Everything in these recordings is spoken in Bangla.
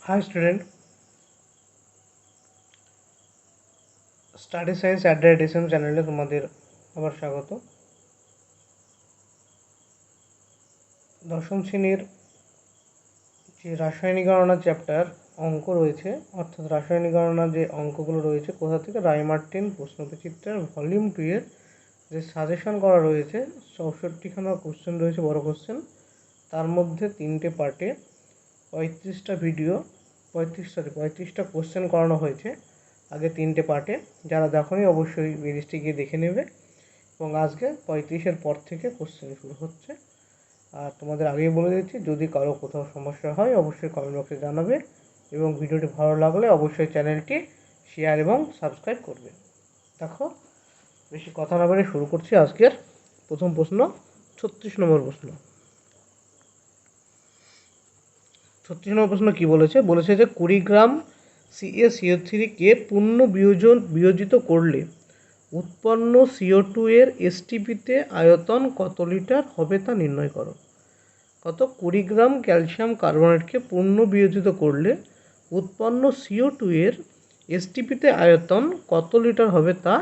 Hi student, স্টাডি সায়েন্স অ্যাড্রা এডিশন চ্যানেলে তোমাদের আবার স্বাগত। দশম শ্রেণীর যে রাসায়নিক গণনার চ্যাপ্টার অঙ্ক রয়েছে, অর্থাৎ রাসায়নিক গণনার যে অঙ্কগুলো রয়েছে কোথা থেকে, রায়মার্টিন প্রশ্নবিচিত্রার ভলিউম 2 এর যে সাজেশন করা রয়েছে 64খানা কোশ্চেন রয়েছে, বড় কোশ্চেন। তার মধ্যে 3টে পার্টে 35টা কোশ্চেন করানো হয়েছে আগে 3টে পার্টে। যারা দেখোনি অবশ্যই লিস্টে গিয়ে দেখে নেবে। এবং আজকে 35-এর পর থেকে কোশ্চেন শুরু হচ্ছে। আর তোমাদের আগেই বলে দিচ্ছি, যদি কারো কোথাও সমস্যা হয় অবশ্যই কমেন্ট বক্সে জানাবে, এবং ভিডিওটি ভালো লাগলে অবশ্যই চ্যানেলটি শেয়ার এবং সাবস্ক্রাইব করবে। দেখো, বেশি কথা না বলে শুরু করছি আজকের প্রথম প্রশ্ন। 36 নম্বর প্রশ্ন। 36 নম্বর প্রশ্ন কী বলেছে? বলেছে যে 20 গ্রাম CaCO3 পূর্ণ বিয়োজিত করলে উৎপন্ন CO2 এর এসটিপিতে আয়তন কত লিটার হবে তা নির্ণয় করো। কত? 20 গ্রাম ক্যালসিয়াম কার্বনেটকে পূর্ণ বিয়োজিত করলে উৎপন্ন CO2 এর এসটিপিতে আয়তন কত লিটার হবে তা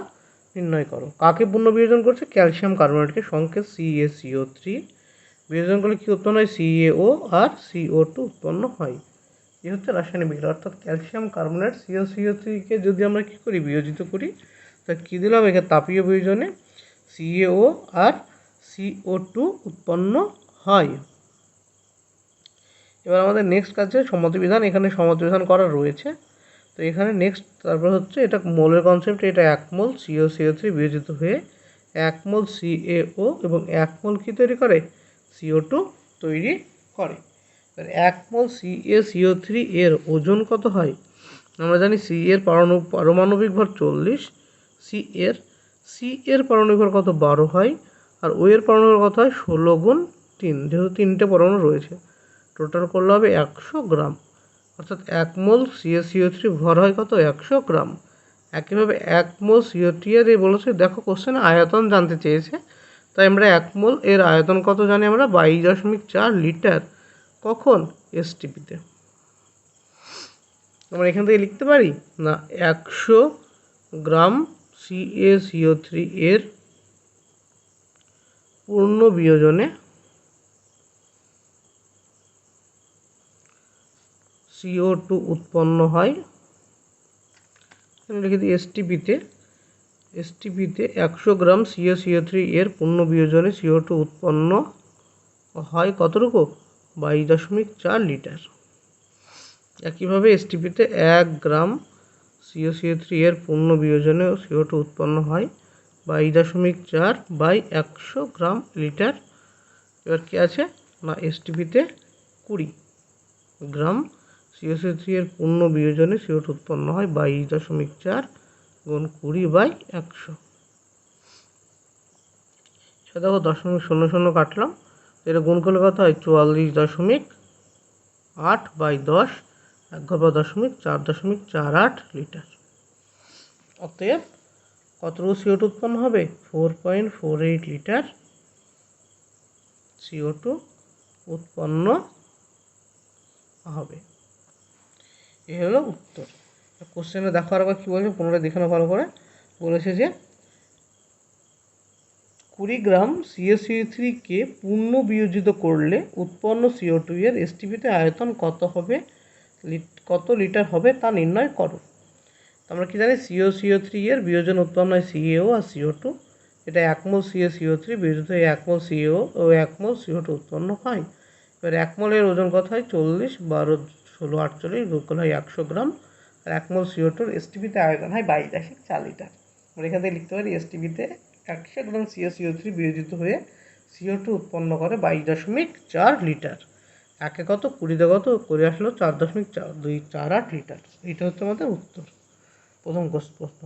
নির্ণয় করো। কাকে পূর্ণ বিয়োজন করছে? ক্যালসিয়াম কার্বনেটকে, সংকেত CaCO3 বিয়োজন করলে কী উৎপন্ন হয়? CaO আর CO2 উৎপন্ন হয়। এই হচ্ছে রাসায়নিক বিক্রিয়া। অর্থাৎ ক্যালসিয়াম কার্বনেট CaCO3 যদি আমরা কী করি? বিয়োজিত করি। তা কী দিলাম এখানে? তাপীয় বিয়োজনে CaO আর CO2 উৎপন্ন হয়। এবার আমাদের নেক্সট কাছে সমদ্বিবিধান। এখানে সমদ্বিবিধান করা রয়েছে। তো এখানে নেক্সট তারপর হচ্ছে এটা মোলের কনসেপ্ট। এটা 1 মোল CaCO3 বিয়োজিত হয়ে 1 মোল CaO এবং 1 মোল কী তৈরি করে? CO2 তৈরি করে। 1 মোল CaCO3 এর ওজন কত হয়? আমরা জানি C এর পারমাণবিক ভর 40, C এর পারমাণবিক ভর কত? 12 হয়। আর O এর পারমাণবিক ভর কত হয়? 16 গুণ 3, যেহেতু 3টে পরমাণু রয়েছে। টোটাল করলে হবে 100 গ্রাম। অর্থাৎ 1 মোল CaCO3 ভর হয় কত? 100 গ্রাম। একইভাবে 1 মোল CO2 এর বলেছে, দেখো কোশ্চেনে আয়তন জানতে চেয়েছে, তাই আমরা 1 মোল এর আয়তন কত জানি? আমরা 22.4 লিটার। কখন? এসটিপিতে। আমরা এখান থেকে লিখতে পারি না, 100 গ্রাম CaCO3 এর পূর্ণ বিয়োজনে CO2 উৎপন্ন হয়। লিখে দিই এসটিপিতে 100 গ্রাম CaCO3 এর পূর্ণ বিয়োজনে CO2 উৎপন্ন হয় কতটুকু? 22.4 লিটার। একইভাবে এসটিপিতে 1 গ্রাম CaCO3 এর পূর্ণ বিয়োজনে CO2 উৎপন্ন হয় 22.4 বাই 100 গ্রাম লিটার। এবার কী আছে না, এসটিপিতে 20 গ্রাম CaCO3 এর পূর্ণ বিয়োজনে CO2 উৎপন্ন হয় 22.4 গুণ 20 বাই 100। সেটা দেখো 0.00 কাটলাম, এটা গুণ করলে কত হয়? 44.8 বাই 10, 1/10.4.48 লিটার। অতএব কতটুকু CO2 উৎপন্ন হবে? 4.48 লিটার CO2 উৎপন্ন হবে। এই হলো উত্তর। কোশ্চেনে দেখো আরেকবার কী বলেছে, পুনরায় দেখে নাও ভালো করে। বলেছে যে 20 গ্রাম CaCO3 পূর্ণ বিয়োজিত করলে উৎপন্ন CO2 এর এসটিপিতে আয়তন কত হবে, কত লিটার হবে তা নির্ণয় করো। আমরা কি জানি? CaCO3 এর বিয়োজন উৎপন্ন হয় CaO আর CO2। এটা 1 মোল CaCO3 বিয়োজিত হয়ে 1 মোল CaO ও 1 মোল CO2 উৎপন্ন হয়। এবার 1 মোলের ওজন কত হয়? 40, 12, 16, 48 যোগ করলে হয় 100 গ্রাম। আর 1 মোল CO2 এসটিপিতে আয়তন হয় 22.4 লিটার। আমরা এখান থেকে লিখতে পারি এসটিপিতে 100 গ্রাম CaCO3 বিয়োজিত হয়ে CO2 উৎপন্ন করে 22.4 লিটার। একে কত? 20 কত করে আসলো? 4.248 লিটার। এইটা হচ্ছে আমাদের উত্তর প্রথম প্রশ্ন।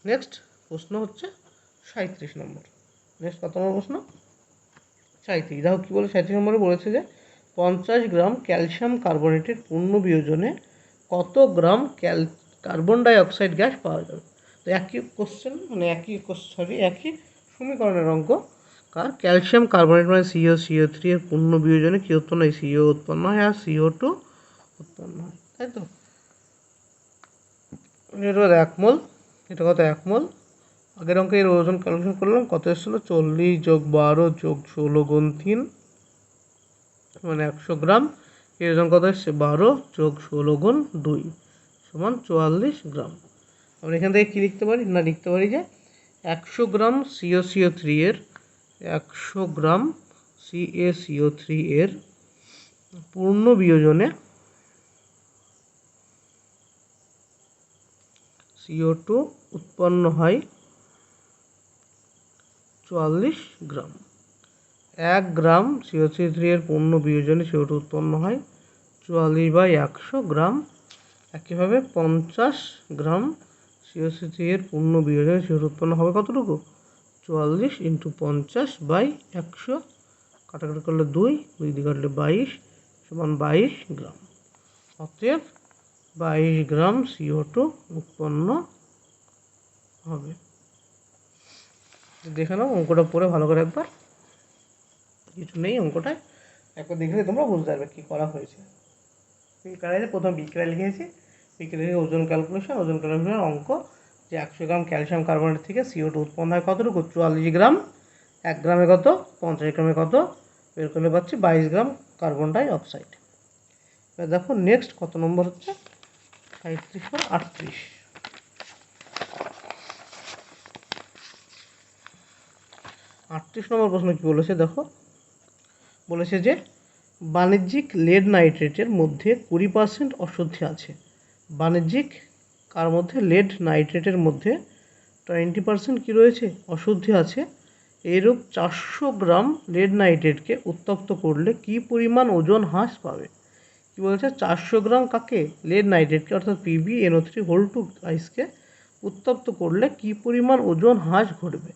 নেক্সট প্রশ্ন হচ্ছে 37 নম্বর। নেক্সট কত নম্বর প্রশ্ন? 37। দেখো কী বলে 37 নম্বরে বলেছে যে 50 গ্রাম ক্যালসিয়াম কার্বনেটের পূর্ণ বিয়োজনে কত গ্রাম কার্বন ডাইঅক্সাইড গ্যাস পাওয়া যাবে। তো একই কোশ্চেন, মানে একই সমীকরণের অঙ্ক। ক্যালসিয়াম কার্বনেট মানে CaCO3 এর পূর্ণ বিয়োজনে কী উৎপন্ন হয়? CO উৎপন্ন হয় আর CO2 উৎপন্ন হয়, তাই তো। এটা 1 মোল, এটা কত 1 মোল। আগের অঙ্কে এর ওজন ক্যালকুলেশন করলাম, কত এসেছিলো 40 যোগ 12 যোগ 16 গুণ 3 মানে 100 গ্রাম। এর ওজন কত এসছে 12 যোগ 16 গুণ 2 সমান 44 গ্রাম। আমরা এখান থেকে কী লিখতে পারি, না লিখতে পারি যে 100 গ্রাম CaCO3 এর 100 গ্রাম CaCO3 এর পূর্ণ বিয়োজনে CO2 উৎপন্ন হয় 44 গ্রাম। 1 গ্রাম CaCO3 এর পূর্ণ বিয়োজনে CO2 উৎপন্ন হয় 44/100 গ্রাম। একইভাবে 50 গ্রাম CaCO3 এর পূর্ণ বিয়োজনে CO2 উৎপন্ন হবে কতটুকু 44 × 50/100, কাটাকাটি করলে 2 দিয়ে কাটলে 22 সমান 22 গ্রাম। অতএব 22 গ্রাম CO2 উৎপন্ন হবে। দেখে নাও অঙ্কটা পড়ে ভালো করে একবার, কিছু নেই অঙ্কটায়, একবার দেখলে তোমরা বুঝতে পারবে কী করা হয়েছে। বিক্রিয়ায় প্রথম বিক্রিয়া লিখেছি, বিক্রিয়া ওজন ক্যালকুলেশনের অঙ্ক যে 100 গ্রাম ক্যালসিয়াম কার্বনেট থেকে CO2 উৎপন্ন হয় কতটুকু 44 গ্রাম, 1 গ্রামে কত 50 গ্রামে কত বের করলে পাচ্ছি 22 গ্রাম কার্বন ডাই অক্সাইড। এবার দেখো নেক্সট কত নম্বর হচ্ছে 38 নম্বর প্রশ্ন কী বলেছে দেখো, বলেছে যে বাণিজ্যিক লেড নাইট্রেটের মধ্যে 20% অশুদ্ধি আছে। বাণিজ্যিক কার মধ্যে লেড নাইট্রেটের মধ্যে 20% কী রয়েছে অশুদ্ধি আছে। এইরূপ 400 গ্রাম লেড নাইট্রেটকে উত্তপ্ত করলে কী পরিমাণ ওজন হ্রাস পাবে। কী বলেছে 400 গ্রাম কাকে লেড নাইট্রেটকে অর্থাৎ PbNO3 আইসকে উত্তপ্ত করলে কী পরিমাণ ওজন হ্রাস ঘটবে।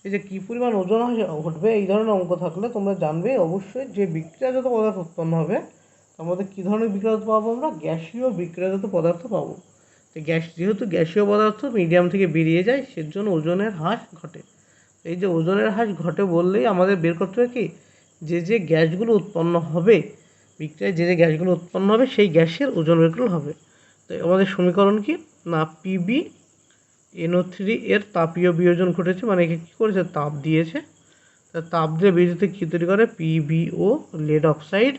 এই যে কী পরিমাণ ওজন ঘটবে এই ধরনের অঙ্ক থাকলে তোমরা জানবে অবশ্যই যে বিক্রিয়াজাত পদার্থ উৎপন্ন হবে তার মধ্যে কী ধরনের বিক্রিয়াজাত পাবো আমরা গ্যাসীয় বিক্রিয়াজাত পদার্থ পাবো। তো যেহেতু গ্যাসীয় পদার্থ মিডিয়াম থেকে বেরিয়ে যায় সেজন্য ওজনের হ্রাস ঘটে। এই যে ওজনের হ্রাস ঘটে বললেই আমাদের বের করতে হবে কি যে গ্যাসগুলো উৎপন্ন হবে বিক্রিয়ায় যে গ্যাসগুলো উৎপন্ন হবে সেই গ্যাসের ওজন বের করলে হবে। তো আমাদের সমীকরণ কি না PbNO3 এর তাপীয় বিয়োজন ঘটেছে, মানে একে কী করেছে তাপ দিয়েছে, তাপ দিয়ে বিদ্যুতে কী তৈরি করে PbO লেড অক্সাইড,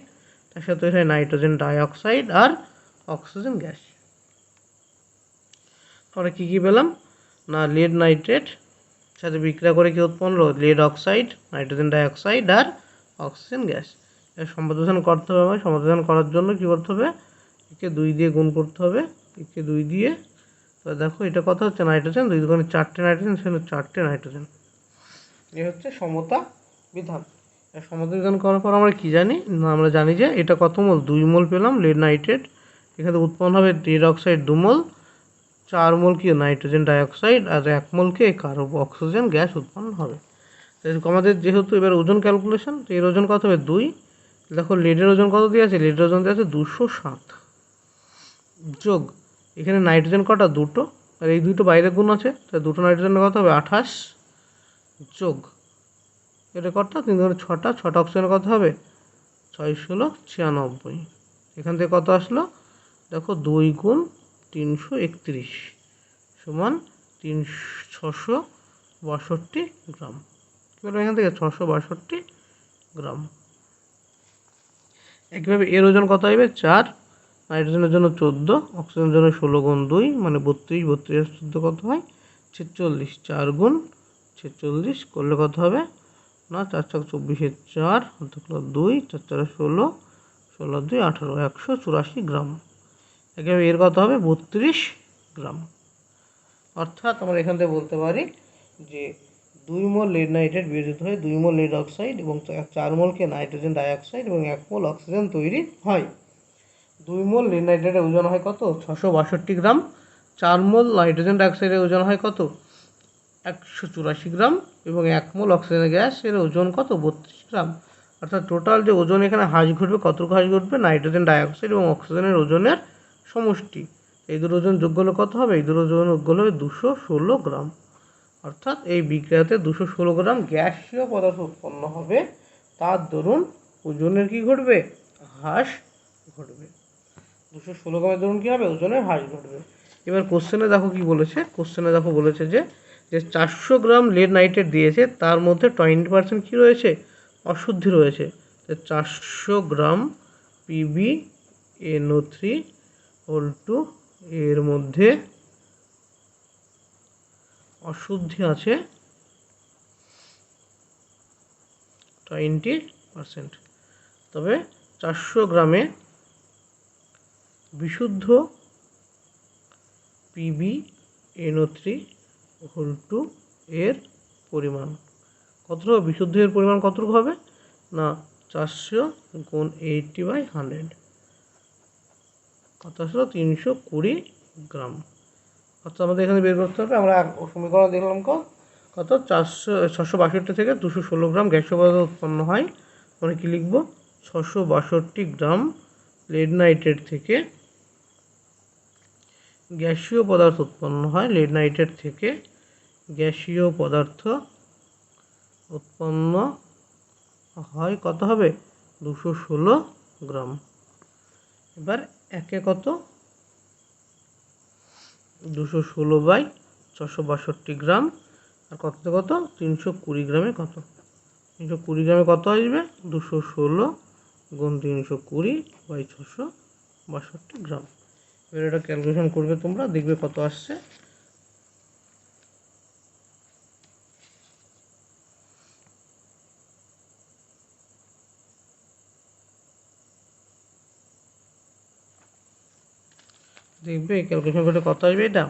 তার সাথে তৈরি হয় নাইট্রোজেন ডাইঅক্সাইড আর অক্সিজেন গ্যাস। আমরা কী কী পেলাম না লেড নাইট্রেট সাথে বিক্রিয়া করে কী উৎপন্ন হলো লেড অক্সাইড, নাইট্রোজেন ডাইঅক্সাইড আর অক্সিজেন গ্যাস। এর সমাধান করতে হবে, সমাধান করার জন্য কী করতে হবে একে 2 দিয়ে গুণ করতে হবে, একে 2 দিয়ে। তো দেখো এটা কথা হচ্ছে নাইট্রোজেন 2 দুগুণে 4টে নাইট্রোজেন, সেখানে 4টে নাইট্রোজেন। এ হচ্ছে সমতা বিধান। সমতা বিধান করার পর আমরা কী জানি না আমরা জানি যে এটা কত মোল 2 মোল পেলাম লেড নাইট্রেট, এখানে উৎপন্ন হবে লেড অক্সাইড 2 মোল, 4 মোল কি নাইট্রোজেন ডাইঅক্সাইড আর 1 মোলকে অক্সিজেন গ্যাস উৎপন্ন হবে। আমাদের যেহেতু এবার ওজন ক্যালকুলেশন, তো এর ওজন কত হবে 2। দেখো লেডের ওজন কত দিয়ে আছে, লেডের ওজন দিয়ে আছে 207 যোগ এখানে নাইট্রোজেন কটা 2টো আর এই 2টো বাইরে গুণ আছে, তাই 2টো নাইট্রোজেনের কত হবে 28 যোগ এটা কটা 3 দুগুণে 6টা, 6টা অক্সিজেনের কত হবে 6 × 96। এখান থেকে কত আসলো দেখো 2 × 331 সমান 662 গ্রাম। কী বলবো এখান থেকে 662 গ্রাম। একইভাবে এর ওজন কত হবে 4, নাইট্রোজেনের জন্য 14, অক্সিজেনের জন্য 16 গুণ 2 মানে 32, 32 14 কত হয় 46, 4 গুণ 46 করলে কত হবে না 4 × 24 4 2, 4 4 16, 16 2 18, 184 গ্রাম। একইভাবে এর কত হবে 32 গ্রাম। অর্থাৎ আমরা এখান থেকে বলতে পারি যে 2 মোল লেড নাইট্রেট বিয়োজিত হয়ে 2 মোল লেড অক্সাইড এবং 4 মোলকে নাইট্রোজেন ডাইঅক্সাইড এবং 1 মোল অক্সিজেন তৈরি হয়। 2 মোল লেড নাইট্রেটের ওজন হয় কত 662 গ্রাম, 4 মোল নাইট্রোজেন ডাইঅক্সাইডের ওজন হয় কত 184 গ্রাম এবং 1 মোল অক্সিজেন গ্যাসের ওজন কত 32 গ্রাম। অর্থাৎ টোটাল যে ওজন এখানে হ্রাস ঘটবে কতটুকু হ্রাস ঘটবে নাইট্রোজেন ডাইঅক্সাইড এবং অক্সিজেনের ওজনের সমষ্টি। এই দুটো ওজন যোগ করলে কত হবে এই দুটো ওজন যোগ করলে হবে 216 গ্রাম। অর্থাৎ এই বিক্রিয়াতে 216 গ্রাম গ্যাসীয় পদার্থ উৎপন্ন হবে, তার দরুন ওজনের কী ঘটবে হ্রাস ঘটবে। 216 গ্রামের ধরুন কী হবে, ওজনের হ্রাস ঘটবে। এবার কোশ্চেনে দেখো কি বলেছে, কোশ্চেনে দেখো বলেছে যে 400 গ্রাম লেড নাইট্রেট দিয়েছে, তার মধ্যে 20% কী রয়েছে, অশুদ্ধি রয়েছে। 400 গ্রাম PbNO3 এর মধ্যে অশুদ্ধি আছে 20%। তবে 400 গ্রামে বিশুদ্ধ PbNO3 এর পরিমাণ কতটুকু, বিশুদ্ধ এর পরিমাণ কতটুকু হবে না 400 গুণ 80/100, কত আসলো 320 গ্রাম। অর্থাৎ আমাদের এখানে বের করতে হবে, আমরা সমীকরণ দেখলাম কত 662 থেকে 216 গ্রাম গ্যাসীয় পদার্থ উৎপন্ন হয়। আমরা কি লিখব, 662 গ্রাম লেড নাইট্রেট থেকে গ্যাসীয় পদার্থ উৎপন্ন হয়, লেড নাইট্রেট থেকে গ্যাসীয় পদার্থ উৎপন্ন হয় কত হবে 216 গ্রাম। এবার একে কত 216/662 গ্রাম, আর কততে কত 320 গ্রামে কত, 320 গ্রামে কত আসবে 216 গুণ 320/662 গ্রাম। এবার এটা ক্যালকুলেশন করবে তোমরা, দেখবে কত আসছে। দেখবে ক্যালকুলেশন করলে কত আসবে এটা।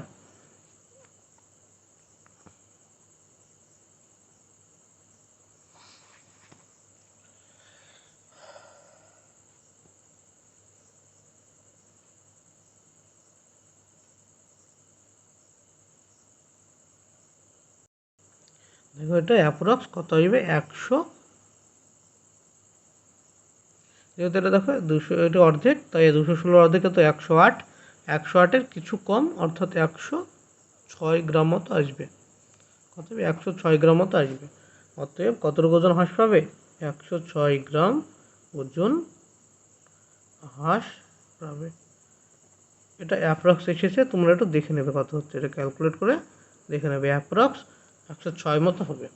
দেখো এটা অ্যাপ্রক্স কত আসবে 100, যেহেতু এটা দেখো 200, এটা অর্ধেক, তাই 216 অর্ধেকে তো 108, 108-এর কিছু কম অর্থাৎ 106 গ্রাম মতো আসবে। কত হবে 106 গ্রাম মতো আসবে। অতএব কতটুকু ওজন হ্রাস পাবে 106 গ্রাম ওজন হ্রাস পাবে। এটা অ্যাপ্রক্স এসেছে, তোমরা একটু দেখে নেবে কত হচ্ছে, এটা ক্যালকুলেট করে দেখে নেবে, অ্যাপ্রক্স 106 মতো হবে।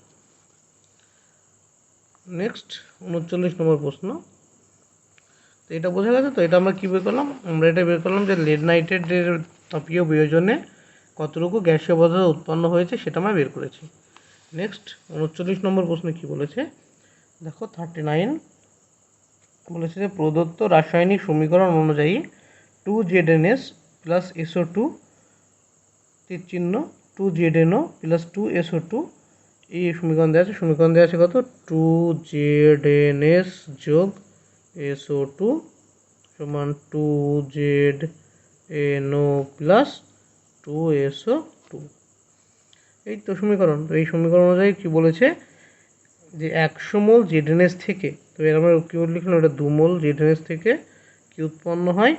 নেক্সট 39 নম্বর প্রশ্ন। তো এটা বোঝা গেছে, তো এটা আমরা কী বের করলাম, আমরা এটা বের করলাম যে লেড নাইট্রেটের তাপীয় বিয়োজনে কতটুকু গ্যাসীয় পদার্থ উৎপন্ন হয়েছে সেটা আমরা বের করেছি। নেক্সট 39 নম্বর প্রশ্নে কী বলেছে দেখো, 39 বলেছে যে প্রদত্ত রাসায়নিক সমীকরণ অনুযায়ী 2ZNS প্লাস SO2 চিহ্ন 2ZNO প্লাস 2SO2 এই সমীকরণ দেওয়া আছে। সমীকরণ দেওয়া আছে কত 2ZNS যোগ SO2 সমান 2ZNO প্লাস 2SO2, এই তো সমীকরণ। তো এই সমীকরণ অনুযায়ী কী বলেছে যে 100 মোল ZNS থেকে, তো এর আমরা কী লিখলাম, এটা 2 মোল ZNS থেকে কি উৎপন্ন হয়,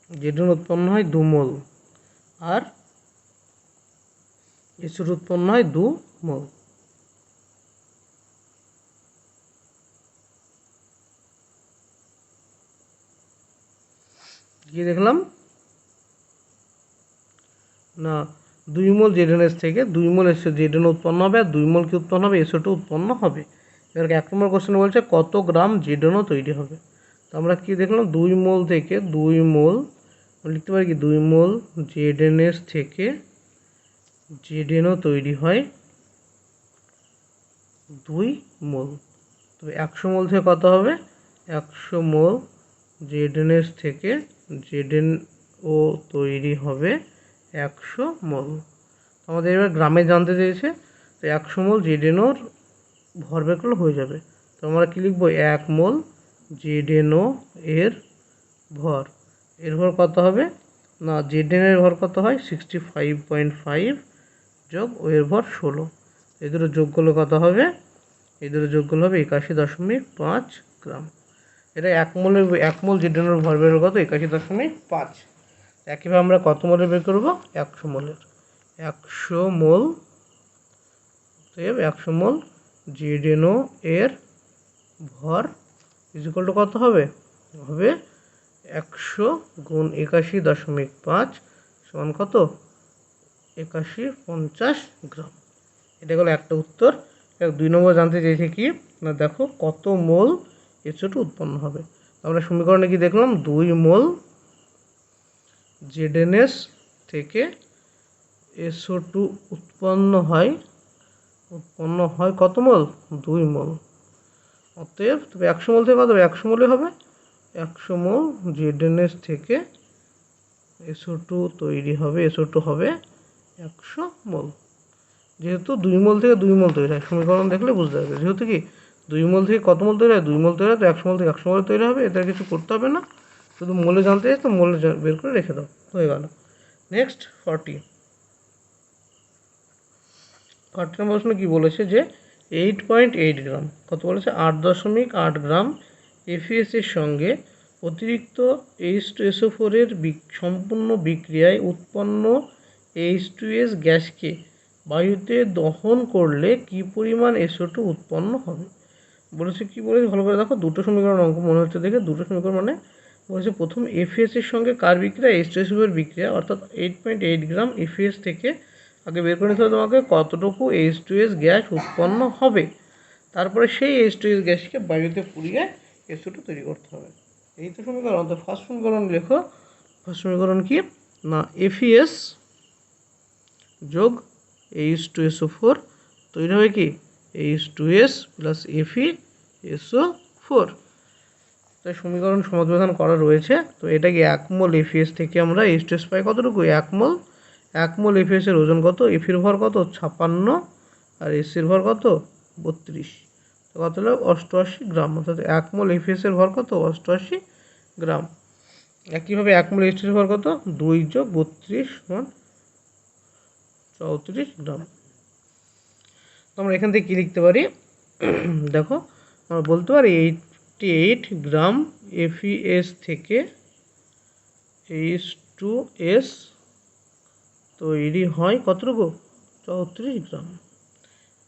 ZN উৎপন্ন হয় 2 মোল, আর SO2 উৎপন্ন হয় 2 মোল। কি দেখলাম না 2 মোল ZNS থেকে 2 মোল ZN উৎপন্ন হবে, আর 2 মোল কি উৎপন্ন হবে SO2 উৎপন্ন হবে। এবার 1 নম্বর কোশ্চেন বলছে কত গ্রাম ZNO তৈরি হবে। তো আমরা কি দেখলাম 2 মোল থেকে 2 মোল লিখতে পারি কি 2 মোল ZNS থেকে ZNO তৈরি হয় 2 মোল। তবে 100 মোল থেকে কত হবে 100 মোল ZNS থেকে ZNO তৈরি হবে 100 মোল। আমাদের এবার গ্রামে জানতে চেয়েছে, তো 100 মোল ZNOর ভর বের করলে হয়ে যাবে। তো আমরা কী লিখব 1 মোল ZNO এর ভর, এর ভর কত হবে না ZN এর ভর কত হয় 65.5 যোগ ও এর ভর 16, এই দুটো যোগ করলে কত হবে, এই দুটো যোগ করলে হবে 81.5 গ্রাম। এটা 1 মোল ZNOর ভর বের কত 81.5। একইভাবে আমরা কত মোলের বের করব 100 মোলের, 100 মোল 100 মোল ZNO এর ভর ইকুয়াল টু কত হবে হবে 100 গুণ 81.5 সমান কত 8150 গ্রাম। এটা হলো একটা উত্তর। 2 নম্বর জানতে চেয়েছে কি না দেখো কত মোল SO2 উৎপন্ন হবে। আমরা সমীকরণে কি দেখলাম 2 মোল ZnS থেকে SO2 উৎপন্ন হয় কত মোল 2 মোল। অতএব তবে 100 মোল থেকে কত হবে 100 মোলে হবে 100 মোল ZnS থেকে SO2 তৈরি হবে SO2 হবে 100 মোল। যেহেতু 2 মোল থেকে 2 মোল তৈরি হয় সমীকরণ দেখলে বুঝতে পারবে। যেহেতু কি 2 মোল থেকে কত মোল তৈরি হয় 2 মোল তৈরি হয় তো 100 মোল থেকে 100 মোল তৈরি হবে। এটা কিছু করতে হবে না, শুধু মোলে জানতে চাই তো মোলে বের করে রেখে দাও, হয়ে গেল। নেক্সট 40 নম্বর প্রশ্ন কী বলেছে যে 8.8 গ্রাম কত বলেছে 8.8 গ্রাম FeS এর সঙ্গে অতিরিক্ত H2SO4 এর সম্পূর্ণ বিক্রিয়ায় উৎপন্ন H2S গ্যাসকে বায়ুতে দহন করলে কি পরিমাণ SO2 উৎপন্ন হবে। বলেছে কি বলেছে ভালো করে দেখো, দুটো সমীকরণ অঙ্ক মনে হচ্ছে দেখে, দুটো সমীকরণ মানে বলেছে প্রথম FeS এর সঙ্গে কার বিক্রিয়া H2SO4 এর বিক্রিয়া, অর্থাৎ 8.8 গ্রাম FeS থেকে আগে বের করে নিতে হবে তোমাকে কতটুকু H2S গ্যাস উৎপন্ন হবে, তারপরে সেই H2S গ্যাসকে বায়ুতে পুড়িয়ে SO2 তৈরি করতে হবে। এই তো সমীকরণ। তো ফার্স্ট সমীকরণ লেখো। ফার্স্ট সমীকরণ কি না FeS যোগ H2SO4 তৈরি হবে কি H2S প্লাস FeSO4। তাই সমীকরণ সমাধান করা রয়েছে। তো এটা কি 1 মোল FeS থেকে আমরা H2S পাই কতটুকু 1 মোল। 1 মোল FeS এর ওজন কত, এফির ভর কত 56 আর এসির ভর কত 32, তো কত হলো 88 গ্রাম। অর্থাৎ 1 মোল FeS এর ভর কত 88 গ্রাম। একইভাবে 1 মোল H2S এর ভর কত 2 যোগ 32 সমান 34 গ্রাম। তো আমরা এখান থেকে কী লিখতে পারি দেখো আমরা বলতে পারি 88 গ্রাম FeS থেকে H2S তৈরি হয় কতটুকু 34 গ্রাম।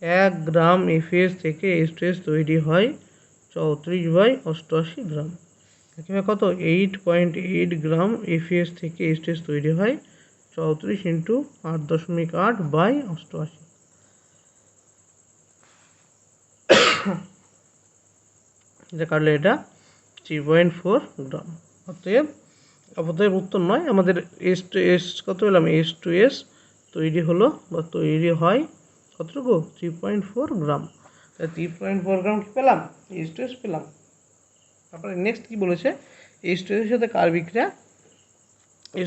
1 গ্রাম FeS থেকে H2S তৈরি হয় 34/88 গ্রাম। এখানে কত 8.8 গ্রাম FeS থেকে H2S তৈরি হয় 34 ইন্টু 8.8/88। এটা কাটলে এটা 3.4 গ্রাম। অতএব উত্তর নয়, আমাদের H2S কত পেলাম H2S তৈরি হলো বা তৈরি হয় কতটুকু 3.4 গ্রাম। 3.4 গ্রাম কী পেলাম H2S পেলাম। তারপরে নেক্সট কী বলেছে H2S এর সাথে কার বিক্রিয়া,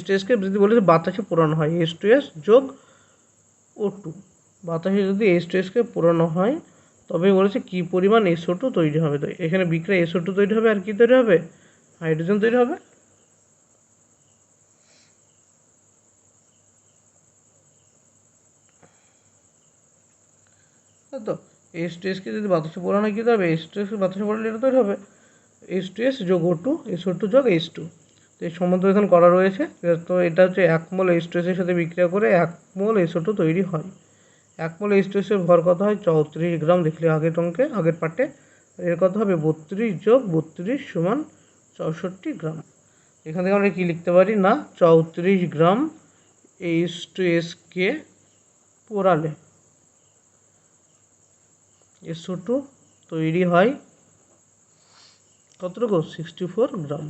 H2Sকে যদি বলেছে বাতাসে পোড়ানো হয় H2S যোগ O2, বাতাসে যদি H2Sকে পোড়ানো হয় তবে বলেছে কী পরিমাণ SO2 তৈরি হবে। তো এখানে বিক্রিয়া SO2 তৈরি হবে আর কী তৈরি হবে হাইড্রোজেন তৈরি হবে। তো H2Sকে যদি বাতাসে পোড়ানো হয় কী হবে H2Sকে বাতাসে পোড়ালে এটা তৈরি হবে H2S যোগ O2 SO2 যোগ H2। তো এই সম্বন্ধ এখানে করা রয়েছে। তো এটা হচ্ছে 1 মোল H2S এর সাথে বিক্রিয়া করে 1 মোল SO2 তৈরি হয়। 1 মোল H2S এর ভর কত হয় 34 গ্রাম, দেখলে আগের অঙ্কে আগের পার্টে। এর কত হবে 32 যোগ 32 সমান 64 গ্রাম। এখান থেকে আমরা কী লিখতে পারি না 34 গ্রাম H2Sকে পোড়ালে SO2 তৈরি হয় কতটুকু 64 গ্রাম।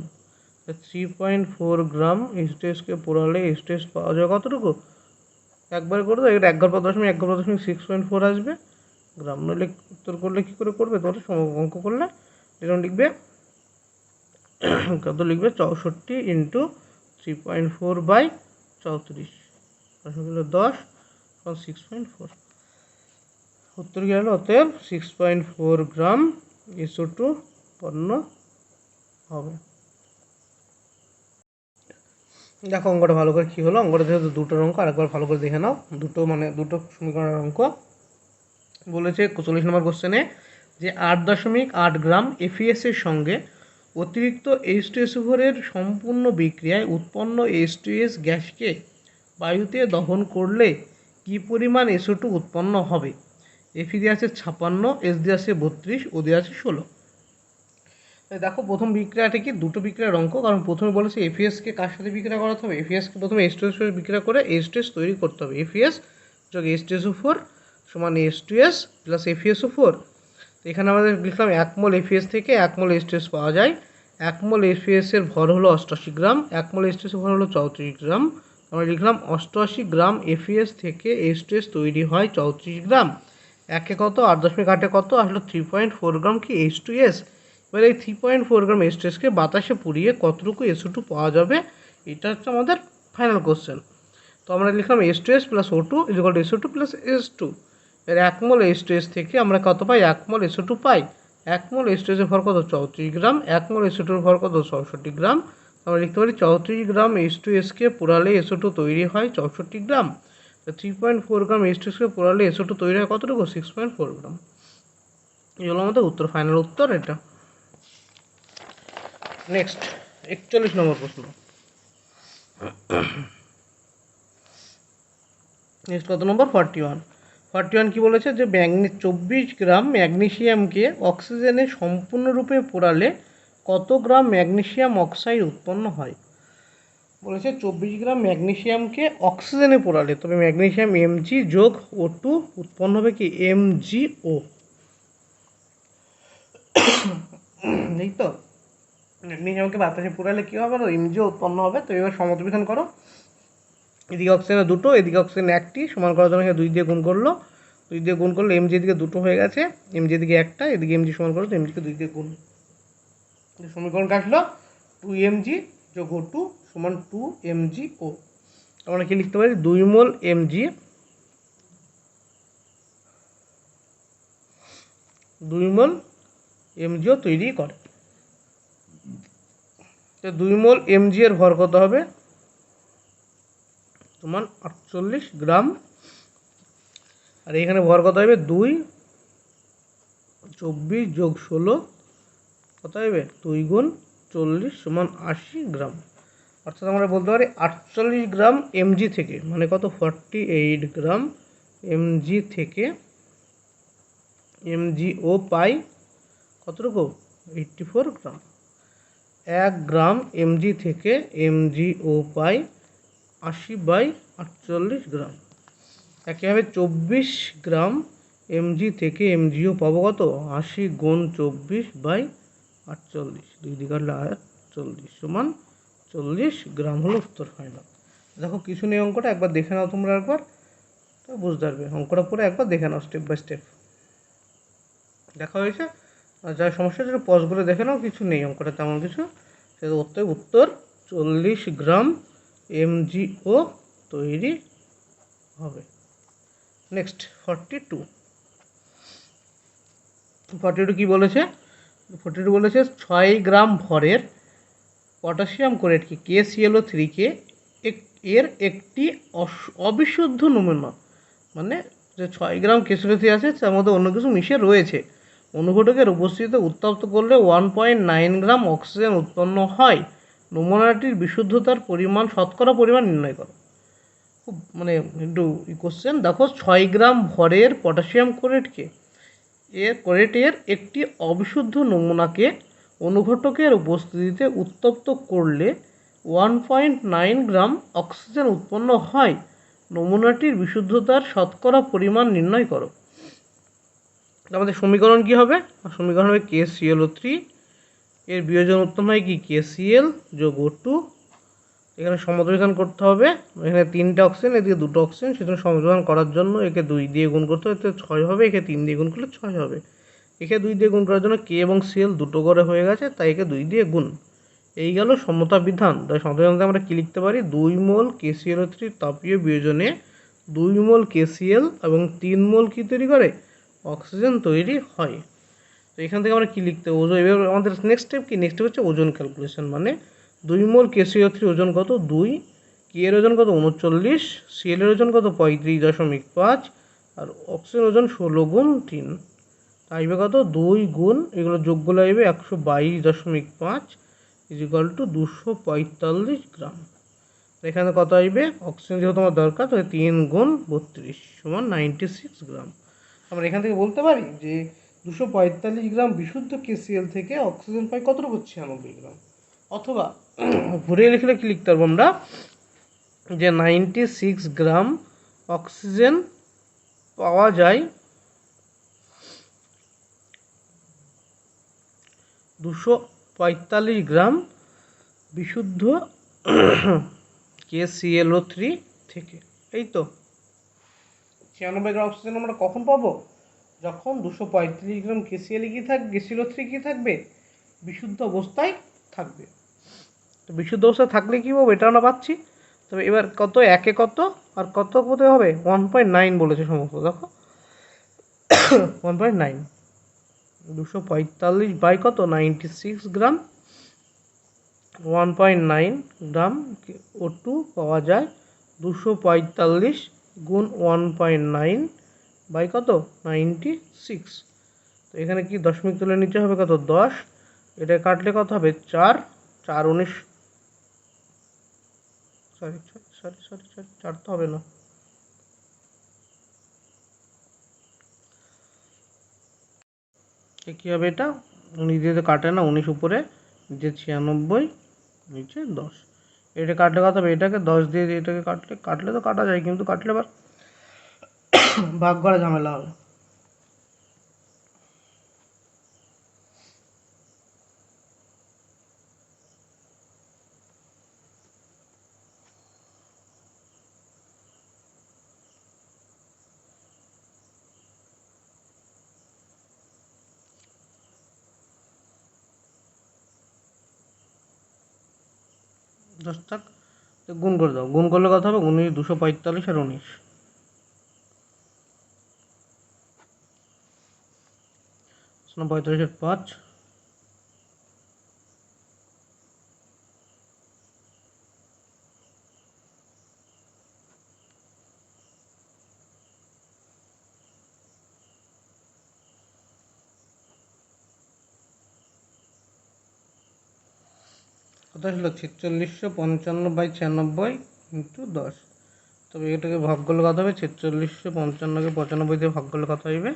3.4 গ্রাম H2Sকে পোড়ালে H2S পাওয়া যায় কতটুকু, একবার করে দাও এটা 11.6.4 আসবে গ্রাম। নইলে উত্তর করলে কী করে করবে তোমার অঙ্ক করলে এরকম লিখবে কত লিখবে 64 ইন্টু 3.4/34 10 6.4, উত্তর কী হলো অতএব 6.4 গ্রাম SO2 উৎপন্ন হবে। দেখো অঙ্কটা ভালো করে কী হলো, অঙ্কটা যেহেতু দুটোর অঙ্ক আরেকবার ভালো করে দেখে নাও। দুটো সমীকরণের অঙ্ক বলেছে 40 নম্বর কোশ্চেনে যে 8.8 গ্রাম FeS এর সঙ্গে অতিরিক্ত H2SO4 এর সম্পূর্ণ বিক্রিয়ায় উৎপন্ন H2S গ্যাসকে বায়ুতে দহন করলে কী পরিমাণ SO2 উৎপন্ন হবে। Fe দিয়ে আছে 56, S দিয়ে আছে 32, O দিয়ে আছে 16। দেখো প্রথম বিক্রিয়াটা কি, দুটো বিক্রিয়ার অঙ্ক, কারণ প্রথমে বলেছে এফিএসকে কার সাথে বিক্রিয়া করাতে হবে, এফিএসকে প্রথমে H2S বিক্রিয়া করে H2S তৈরি করতে হবে। এফিএস যোগ H2SO4 সমান H2S প্লাস FeSO4। তো এখানে আমাদের লিখলাম 1 মোল এফিএস থেকে 1 মোল H2S পাওয়া যায়। 1 মোল এফিএস এর ভর হলো 88 গ্রাম, 1 মোল H2S এর ভর হলো 34 গ্রাম। আমরা লিখলাম 88 গ্রাম এফিএস থেকে H2S তৈরি হয় 34 গ্রাম। একে কত 8.8 কত আসলে 3.4 গ্রাম কি H2S। এবার এই 3.4 গ্রাম H2Sকে বাতাসে পুড়িয়ে কতটুকু SO2 পাওয়া যাবে, এটা হচ্ছে আমাদের ফাইনাল কোশ্চেন। তো আমরা লিখলাম H2S plus O2 equal to SO2 plus H2। এর 1 মোল H2S থেকে আমরা কত পাই, 1 মোল SO2 পাই। 1 মোল H2S এর ভর কত 34 গ্রাম, 1 মোল SO2 এর ভর কত 64 গ্রাম। আমরা লিখতে পারি 34 গ্রাম H2Sকে পোড়ালে SO2 তৈরি হয় 64 গ্রাম। 3.4 গ্রাম H2Sকে পোড়ালে SO2 তৈরি হয় কতটুকু 6.4 গ্রাম। এই হলো আমাদের উত্তর, ফাইনাল উত্তর এটা। নেক্সট 41 নম্বর প্রশ্ন। নেক্সট কত নম্বর 41 কি বলেছে, যে 24 গ্রাম ম্যাগনেসিয়ামকে অক্সিজেনে সম্পূর্ণরূপে পোড়ালে কত গ্রাম ম্যাগনেসিয়াম অক্সাইড উৎপন্ন হয়। বলেছে 24 গ্রাম ম্যাগনেসিয়ামকে অক্সিজেনে পোড়ালে, তবে ম্যাগনেসিয়াম Mg যোগ O2 উৎপন্ন হবে কি MgO। এই তো ম্যাগনেসিয়ামকে বাতাসে পোড়ালে কী হবে, MgO উৎপন্ন হবে। তো এবার সমদ্বিধান করো, এদিকে অক্সিজেনে দুটো এদিকে অক্সিজেন একটি, সমান করার জন্য 2 দিয়ে গুণ করলো, 2 দিয়ে গুণ করলে Mg এদিকে দুটো হয়ে গেছে, Mg এদিকে একটা, এদিকে Mg সমান করো, তো Mg কে 2 দিয়ে গুণ, সমীকরণ কাটলো 2Mg যোগ O2 সমান 2MgO। আমরা কি লিখতে পারি 2 মোল Mg 2 মোল MgO তৈরি করে। তো 2 মোল Mg এর ভর কত হবে, সমান 48 গ্রাম। আর এখানে ভর কত হবে 2 24 যোগ 16 কত হবে 2 গুণ 40 সমান 80 গ্রাম। অর্থাৎ আমরা বলতে পারি 48 গ্রাম Mg থেকে, মানে কত 48 গ্রাম Mg থেকে MgO পাই কতটুকু 84 গ্রাম। 1 গ্রাম Mg থেকে MgO পাই 80/48 গ্রাম। একইভাবে 24 গ্রাম Mg থেকে MgO পাবো কত 80 গুণ 24/48, 2 দিয়ে কাটলে 48 সমান 40 গ্রাম হলো উত্তর ফাইনাল। দেখো কিছু নেই অঙ্কটা, একবার দেখে নাও তোমরা, একবার তো বুঝতে পারবে। অঙ্কটা পরে একবার দেখে নাও স্টেপ বাই স্টেপ, দেখা হয়েছে। আর যার সমস্যা সেটা পজ করে দেখে নাও, কিছু নেই অঙ্কটা তেমন কিছু। সেটা উত্তর 40 গ্রাম MgO তৈরি হবে। নেক্সট 42 কি বলেছে, 42 বলেছে 6 গ্রাম ভরের পটাশিয়াম ক্লোরাইডকে KClO3 এর একটি অবিশুদ্ধ নমুনা, মানে যে 6 গ্রাম KClO3 আছে তার মধ্যে অন্য কিছু মিশে রয়েছে, অনুঘটকের উপস্থিতিতে উত্তপ্ত করলে 1.9 গ্রাম অক্সিজেন উৎপন্ন হয়। নমুনাটির বিশুদ্ধতার পরিমাণ, শতকরা পরিমাণ নির্ণয় করো। খুব মানে একটু কোশ্চেন। দেখো 6 গ্রাম ভরের পটাশিয়াম ক্লোরাইডের একটি অবিশুদ্ধ নমুনাকে অনুঘটকের উপস্থিতিতে উত্তপ্ত করলে 1.9 গ্রাম অক্সিজেন উৎপন্ন হয়। নমুনাটির বিশুদ্ধতার শতকরা পরিমাণ নির্ণয় করো। আমাদের সমীকরণ কি হবে, সমীকরণ হবে KClO3 এর বিয়োজন উৎপন্ন হয় কি KCl যোগ O2। এখানে সমদ্বিধান করতে হবে, এখানে 3টে অক্সিজেন এদিকে 2টো অক্সিজেন, সেজন্য সমদ্বিধান করার জন্য একে 2 দিয়ে গুণ করতে হবে, 6 হবে, একে 3 দিয়ে গুণ করলে 6 হবে। একে 2 দিয়ে গুণ করার জন্য K এবং Cl দুটো করে হয়ে গেছে, তাই একে 2 দিয়ে গুণ। এই গেল সমতা বিধান। তাই সমতা আমরা কি লিখতে পারি 2 মোল KClO3 তাপীয় বিয়োজনে 2 মোল KCl এবং 3 মোল কি তৈরি করে অক্সিজেন তৈরি হয়। তো এখান থেকে আমরা কি লিখতে ওজন, এবার আমাদের নেক্সট স্টেপ কি, নেক্সট স্টেপ হচ্ছে ওজন ক্যালকুলেশন। মানে 2 মোল KClO3 ওজন কত 2, K এর ওজন কত 39, Cl এর ওজন কত 35.5 আর অক্সিজেন ওজন 16 গুণ 3, আসবে কত 2 গুণ এগুলো যোগ করলে আসবে 122.5 ইকুয়াল টু 245 গ্রাম। এখানে কত আসবে অক্সিজেন যেহেতু আমার দরকার, তো 3 গুণ 32 সমান 96 গ্রাম। আমরা এখান থেকে বলতে পারি যে 245 গ্রাম বিশুদ্ধ KCl থেকে অক্সিজেন পাই কতটুকু? 96 গ্রাম। অথবা ঘুরিয়ে লিখলে কি লিখতে পারবো আমরা, যে 96 গ্রাম অক্সিজেন পাওয়া যায় 245 গ্রাম বিশুদ্ধ KClO3 থেকে। এই তো 96 গ্রাম অক্সিজেন আমরা কখন পাবো? যখন 235 গ্রাম KClO3 কি থাকবে? বিশুদ্ধ অবস্থায় থাকবে। তো বিশুদ্ধ অবস্থায় থাকলে কি পাবো? এটা আমরা পাচ্ছি। তবে এবার কত, একে কত আর কত কোথায় হবে? 1.9 বলেছে সমস্ত, দেখো 1.9, 245 বাই কত, 96 গ্রাম, 1.9 গ্রাম O2 পাওয়া যায়। 245 গুণ 1.9 বাই কত, 96। তো এখানে কি দশমিক তুলে নিচে হবে কত, 10। এটা কাটলে কত হবে, 4, 4 19, সরি সরি সরি সরি 4 তো হবে না, কী হবে এটা, 19 দিয়ে তো কাটে না, 19 উপরে, নিচে 96, নিচে 10। এটা কাটলে কত হবে, এটাকে 10 দিয়ে এটাকে কাটলে তো কাটা যায়, কিন্তু কাটলে আবার ভাগ করা ঝামেলা হবে। দশ থাক, গুণ করে দাও, গুণ করলে কত হবে, 19, 245 আর 19, 45 আর 5, কত ছিল, 4655 বাই 96 ইন্টু 10। তবে এটাকে ভাগ করলে কত হবে, 4655কে 95 দিয়ে ভাগ করলে কত হইবে,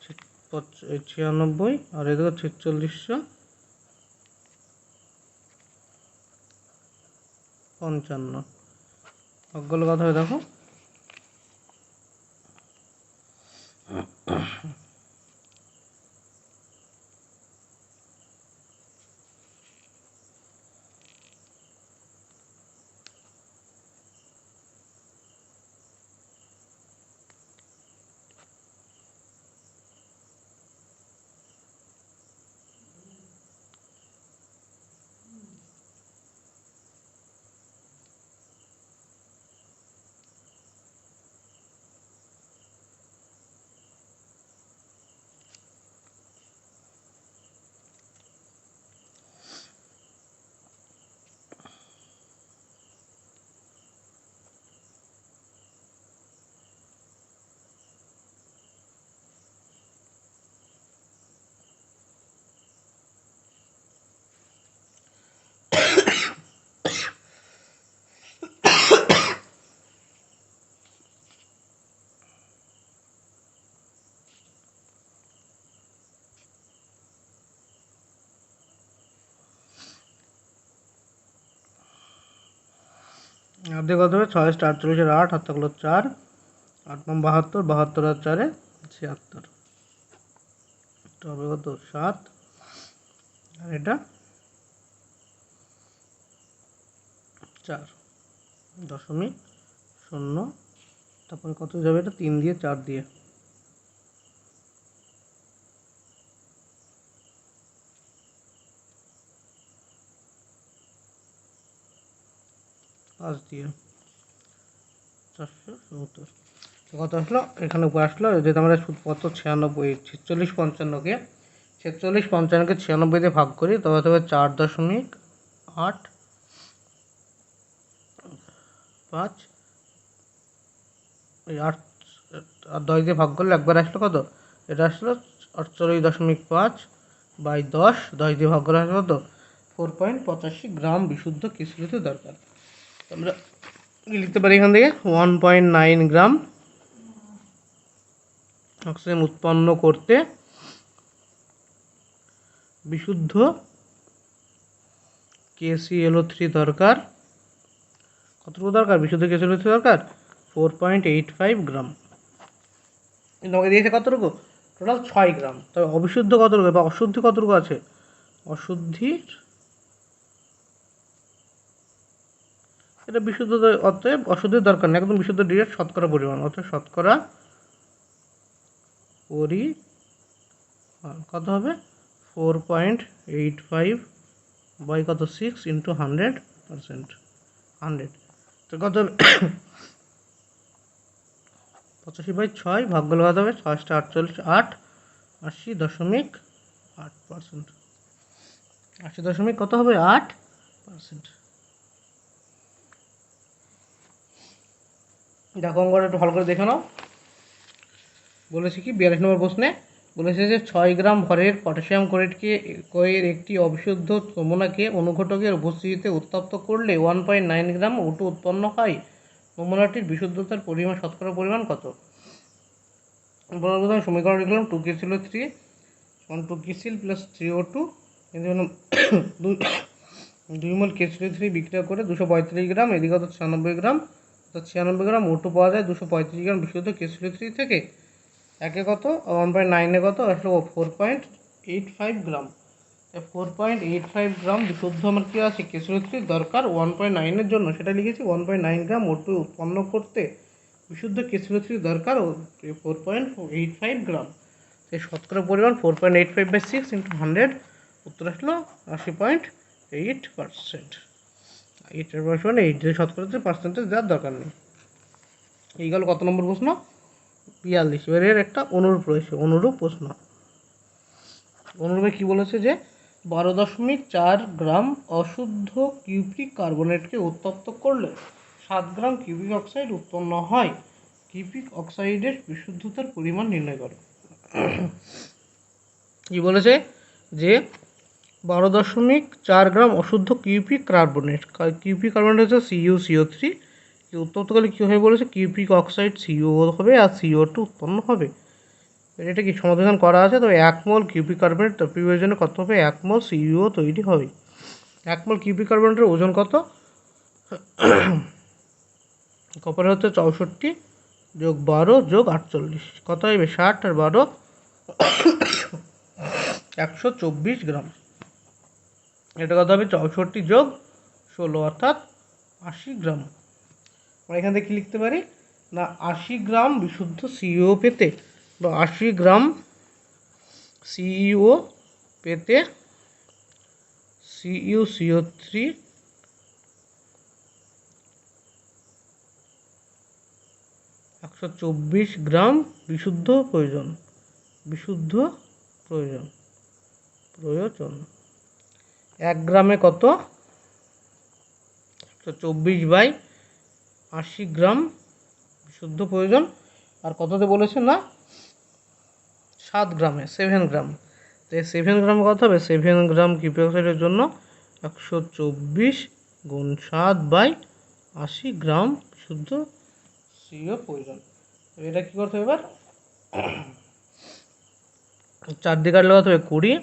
96, আর এদিকে 4655 ভাগ করলে কত হবে দেখো, আর্ধেক কত হবে, 6 48 আর 8, হাত থাকলো 4, 8 9 72, 72 আর 4 76, এটা হবে কত, 7, আর এটা 4.0, তারপরে কত যাবে, এটা 3 দিয়ে 4 দিয়ে, 5 দিয়ে 470। কত আসলো, এখানে উপরে আসলো, যেটা আমরা কত 96, 4655কে 96 দিয়ে ভাগ করি, তবে তবে 4.85, এই 8 আর 10 দিয়ে ভাগ করলে একবার আসলো কত, এটা আসলো 48.5 বাই 10, 10 দিয়ে ভাগ করে আসলো কত, 4.85 গ্রাম বিশুদ্ধ KClO2 দরকার। আমরা লিখতে পারি এখান থেকে 1.9 গ্রাম অক্সিজেন উৎপন্ন করতে বিশুদ্ধ KClO3 দরকার। কতটুকু দরকার? বিশুদ্ধ KClO3 দরকার 4.85 গ্রাম। তোমাকে দিয়েছে কতটুকু? টোটাল 6 গ্রাম। তবে অবিশুদ্ধ কতটুকু বা অশুদ্ধি কতটুকু আছে? অশুদ্ধির এটা বিশুদ্ধ, অতএব অশুদ্ধির দরকার নেই, একদম বিশুদ্ধ ডিরেক্ট শতকরা পরিমাণ, অতএব শতকরা পরিমাণ কত হবে? 4.85 বাই কত 6 ইন্টু 100%, 100 তো কত হবে? 85/6 ভাগ করলে কত হবে? 6 48, 8 80.8%, 80 কত হবে? 8%। দেখো অঙ্কটা একটু ভালো করে দেখে নাও। বলেছে কি 42 নম্বর প্রশ্নে বলেছে যে 6 গ্রাম ভরের পটাশিয়াম ক্লোরাইডের একটি অবিশুদ্ধ নমুনাকে অনুঘটকের উপস্থিতিতে উত্তপ্ত করলে 1.9 গ্রাম O2 উৎপন্ন হয়। নমুনাটির বিশুদ্ধতার পরিমাণ, শতকরা পরিমাণ কত? প্রথমে সমীকরণ লিখলাম 2KClO3 2KCl প্লাস 3O2 দুই মোল KClO3 বিক্রিয়া করে 235 গ্রাম, এদিকে 96 গ্রাম, 96 গ্রাম O2 পাওয়া যায় 235 গ্রাম বিশুদ্ধ KClO3 থেকে। একে কত? 1.9 কত আসলে 4.85 গ্রাম। 4.85 গ্রাম বিশুদ্ধ আমার কী আছে? KClO3 দরকার 1.9 জন্য, সেটা লিখেছি 1.9 গ্রাম O2 উৎপন্ন করতে বিশুদ্ধ KClO3 দরকার 4.85 গ্রাম। সেই শতকরা পরিমাণ 4.85/6 ইন্টু 100, উত্তর আসলো 80.8%। 8% 8 যে শতকরা পার্সেন্টেজ দেওয়ার দরকার নেই। এই গেল কত নম্বর প্রশ্ন? 42। এবারে একটা অনুরূপ রয়েছে, অনুরূপ প্রশ্ন। অনুরূপে কি বলেছে যে 12.4 গ্রাম অশুদ্ধ কিউপ্রিক কার্বনেটকে উত্তপ্ত করলে 7 গ্রাম কিউপ্রিক অক্সাইড উৎপন্ন হয়। কিউপ্রিক অক্সাইডের বিশুদ্ধতার পরিমাণ নির্ণয় করো। কি বলেছে যে 12.4 গ্রাম অশুদ্ধ কিউপ্রিক কার্বনেট হচ্ছে CuCO3, উত্তপ্ত করলে কী হবে বলেছে? কিউপ্রিক অক্সাইড CO হবে আর CO2 উৎপন্ন হবে। এটা কি সমাধান করা আছে? তো 1 মোল কিউপ্রিক কার্বনেট প্রয়োজনে কত হবে? 1 মোল CO তৈরি হবে। 1 মোল কিউপ্রিক কার্বনেটের ওজন কত? কপার হচ্ছে 64 যোগ 12 যোগ 48, কত হবে? 60 আর 12 124 গ্রাম। এটা কত হবে? 64 যোগ 16 অর্থাৎ 80 গ্রাম। আমরা এখান থেকে কী লিখতে পারি না, 80 গ্রাম বিশুদ্ধ CO পেতে বা 80 গ্রাম CO পেতে CuCO3 124 গ্রাম বিশুদ্ধ প্রয়োজন। 1 গ্রামে কত? 124/80 গ্রাম বিশুদ্ধ প্রয়োজন। আর কততে বলেছে না? 7 গ্রামে, 7 গ্রাম। তো 7 গ্রাম কত হবে? 7 গ্রাম কিউপ্রিক অক্সাইডের জন্য 124 গুণ 7/80 গ্রাম বিশুদ্ধ CO প্রয়োজন। এটা কী করতে হবে এবার? 4 দিয়ে কাটলে কত হবে? 20।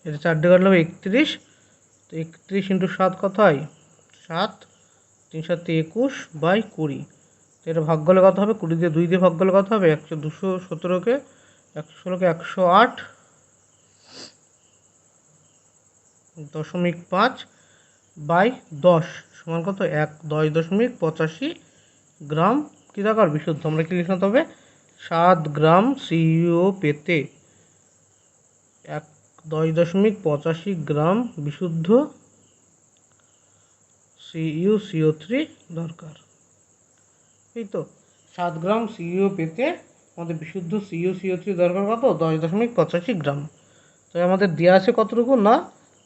এটা 4 দিয়ে কাটলে হবে 31। তো 31 ইন্টু 7 কত হয়? 7, 3 7 21/20। তো এটা ভাগ করলে কত হবে? 20 দিয়ে 2 দিয়ে ভাগ করলে কত হবে? 217কে 116কে 108.5/10 সমান কত? 10.85 গ্রাম কী দরকার? বিশুদ্ধ। আমরা কী লিখতে হবে? 7 গ্রাম CO পেতে 10.85 গ্রাম বিশুদ্ধ CuCO3 দরকার। এই তো 7 গ্রাম CO পেতে আমাদের বিশুদ্ধ CuCO3 দরকার কত? 10.85 গ্রাম। তবে আমাদের দেওয়া আছে কতটুকু? না,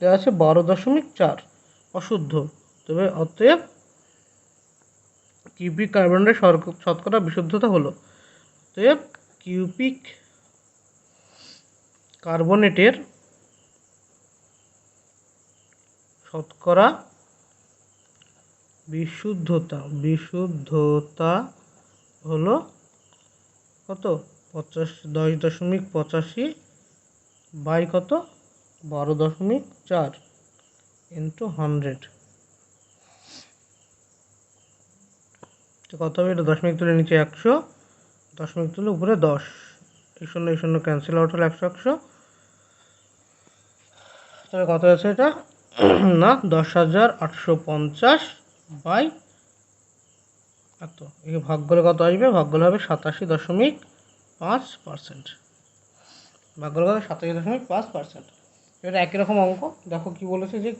দেওয়া আছে 12.4 অশুদ্ধ। তবে অতএব কিউপ্রিক কার্বনের শতকরা বিশুদ্ধতা হলো, অতএব কিউপ্রিক কার্বনেটের শতকরা বিশুদ্ধতা হলো কত? 10.85 বাই কত 12.4 ইন্টু 100, কত হবে? এটা দশমিক তুলে নিচে 100, দশমিক তুলে উপরে 10, এই শূন্য ক্যান্সেল আউট হলো 100 তবে কত আছে এটা? না, 10,850 বাই এত, একে ভাগ করলে কত আসবে? ভাগ করলে হবে 87.5%। ভাগ করলে হবে 87.5%। এটা একই রকম অঙ্ক। দেখো কি বলেছে, যে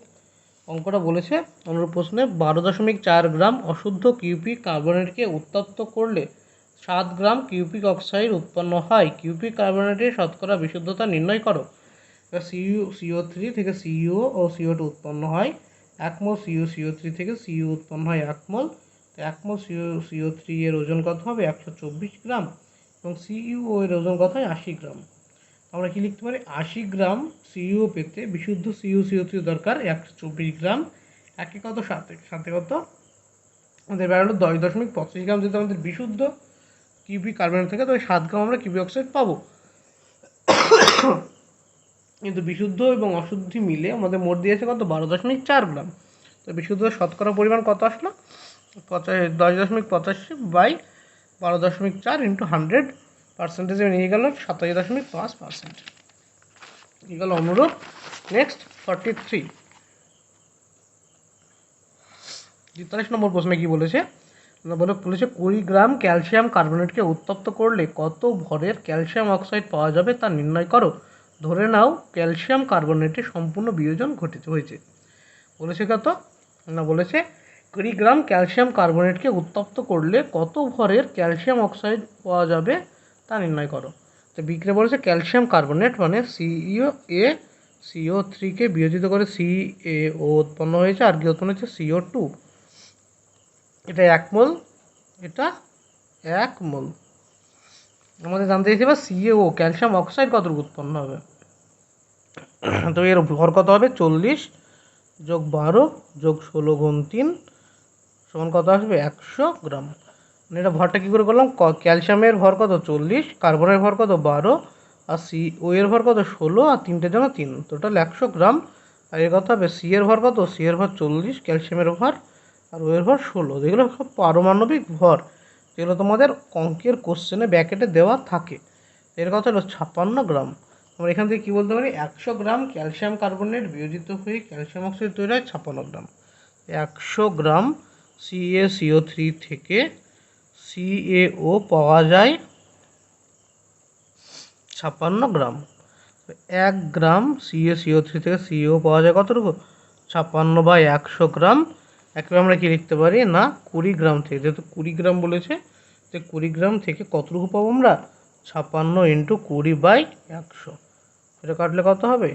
অঙ্কটা বলেছে অনুরূপ প্রশ্নে 12.4 গ্রাম অশুদ্ধ কিউপিক কার্বনেটকে উত্তপ্ত করলে 7 গ্রাম কিউপিক অক্সাইড উৎপন্ন হয়। কিউপিক কার্বনেটের শতকরা বিশুদ্ধতা নির্ণয় করো। এবার CO3 থেকে CO ও CO2 উৎপন্ন হয়। 1 মোল CO3 থেকে CO উৎপন্ন হয় 1 মোল। তো 1 মোল CO3 এর ওজন কত হবে? 124 গ্রাম, এবং CO এর ওজন কত হয়? 80 গ্রাম। আমরা কি লিখতে পারি? 80 গ্রাম CO পেতে বিশুদ্ধ CO3 দরকার 124 গ্রাম, একে কত? সাথে কত আমাদের বেরোলো 10.25 গ্রাম। যদি আমাদের বিশুদ্ধ কিউবিক কার্বনেট থেকে, তবে 7 গ্রাম আমরা কিউবিক অক্সাইড পাবো। কিন্তু বিশুদ্ধ এবং অশুদ্ধি মিলে আমাদের মোট দিয়েছে কত? 12.4 গ্রাম। তো বিশুদ্ধ শতকরা পরিমাণ কত আসলো? 10.85 বাই 12.4 ইন্টু 100 পার্সেন্টেজে নিয়ে গেল 87.5%। এই গেল অনুরূপ। নেক্সট 43, 43 নম্বর প্রশ্নে কি বলেছে? বলেছে 20 গ্রাম ক্যালসিয়াম কার্বনেটকে উত্তপ্ত করলে কত ভরের ক্যালসিয়াম অক্সাইড পাওয়া যাবে তা নির্ণয় করো। ধরে নাও ক্যালসিয়াম কার্বনেটে সম্পূর্ণ বিয়োজন হয়েছে। বলেছে কত? না, বলেছে 20 গ্রাম ক্যালসিয়াম কার্বনেটকে উত্তপ্ত করলে কত ভরের ক্যালসিয়াম অক্সাইড পাওয়া যাবে তা নির্ণয় করো। তো বিক্রিয়া বলেছে ক্যালসিয়াম কার্বনেট মানে CO3কে বিয়োজিত করে CaO উৎপন্ন হয়েছে, আর কি উৎপন্ন হয়েছে? CO2। এটা 1 মোল, এটা 1 মোল। আমাদের জানতে চাইছে এবার CaO ক্যালসিয়াম অক্সাইড কতটুকু উৎপন্ন হবে। তো এর ভর কত হবে? 40 যোগ 12 যোগ 16 গুণ 3 সমান কত আসবে? 100 গ্রাম। মানে এটা ভরটা কী করে করলাম? ক্যালসিয়ামের ভর কত? 40, কার্বনের ভর কত? 12, আর CO এর ভর কত? 16, আর 3টের জন্য 3, টোটাল 100 গ্রাম। আর এর কত হবে? C এর ভর কত? C এর ভর 40, ক্যালসিয়ামের ভর, আর O এর ভর 16। যেগুলো সব পারমাণবিক ভর, যেগুলো তোমাদের অঙ্কের কোশ্চেনে ব্যাকেটে দেওয়া থাকে। এর কথা হলো 56 গ্রাম। আমরা এখান থেকে কী বলতে পারি? 100 গ্রাম ক্যালসিয়াম কার্বনেট বিয়োজিত হয়ে ক্যালসিয়াম অক্সাইড তৈরি হয় 56 গ্রাম। 100 গ্রাম CaCO3 থেকে CaO পাওয়া যায় 56 গ্রাম। 1 গ্রাম CaCO3 থেকে CO পাওয়া যায় কতটুকু? 56 বাই 100 গ্রাম। একবার আমরা কি লিখতে পারি? না, 20 গ্রাম থেকে, যেহেতু 20 গ্রাম বলেছে, যে 20 গ্রাম থেকে কতটুকু পাবো আমরা? 56 ইন্টু 20 বাই 100। এটা কাটলে কত হবে?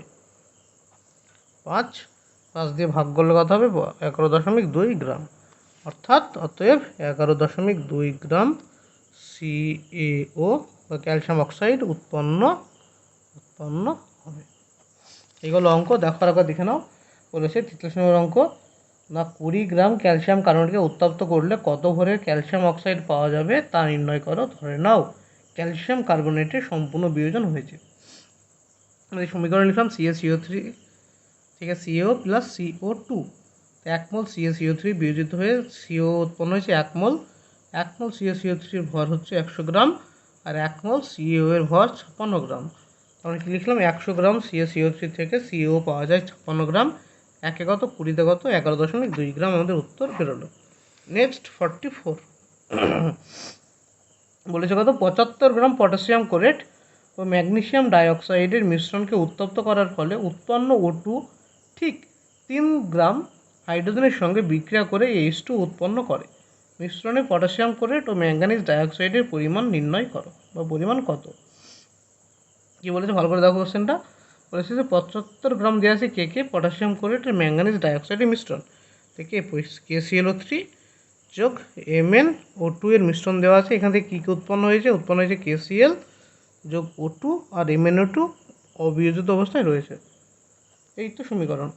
5 দিয়ে ভাগ করলে কত হবে? 11.2 গ্রাম। অতএব 11.2 গ্রাম CaO বা ক্যালসিয়াম অক্সাইড উৎপন্ন হবে। এইগুলো অঙ্ক। দেখার আগে দেখে নাও। বলেছে 43 নম্বর অঙ্ক, না 20 গ্রাম ক্যালসিয়াম কার্বনেটকে উত্তপ্ত করলে কত ভরের ক্যালসিয়াম অক্সাইড পাওয়া যাবে তা নির্ণয় করো। ধরে নাও ক্যালসিয়াম কার্বনেটের সম্পূর্ণ বিয়োজন হয়েছে। এই সমীকরণ লিখলাম CaCO3 থেকে CO প্লাস CO2। 1 মোল CaCO3 বিয়োজিত হয়ে CO উৎপন্ন হয়েছে 1 মোল। 1 মোল CaCO3 ভর হচ্ছে 100 গ্রাম, আর 1 মোল CO এর ভর 56 গ্রাম। আমরা কি লিখলাম? 100 গ্রাম CaCO3 থেকে CO পাওয়া যায় 56 গ্রাম, একে কত? 20তে কত? 11.2 গ্রাম। আমাদের উত্তর বেরোলো। নেক্সট 44, বলেছে কত? 75 গ্রাম পটাশিয়াম ক্লোরেট ও ম্যাগনেসিয়াম ডাইঅক্সাইডের মিশ্রণকে উত্তপ্ত করার ফলে উৎপন্ন O2 ঠিক 3 গ্রাম হাইড্রোজেনের সঙ্গে বিক্রিয়া করে H2 উৎপন্ন করে। মিশ্রণে পটাশিয়াম ক্লোরেট ও ম্যাঙ্গানিজ ডাইঅক্সাইডের পরিমাণ নির্ণয় করো, বা পরিমাণ কত। কী বলেছে ভালো করে দেখো কোশ্চেনটা। বলেছে যে 75 গ্রাম দেওয়া আছে কে পটাশিয়াম ক্লোরেট আর ম্যাঙ্গানিজ ডাইঅক্সাইডের মিশ্রণ থেকে KClO3 যোগ MnO2 এর মিশ্রণ দেওয়া আছে। এখান থেকে কী কী উৎপন্ন হয়েছে? উৎপন্ন হয়েছে KCl যোগ O2 আর MnO2 অবিয়োজিত অবস্থায় রয়েছে। এই তো সমীকরণ।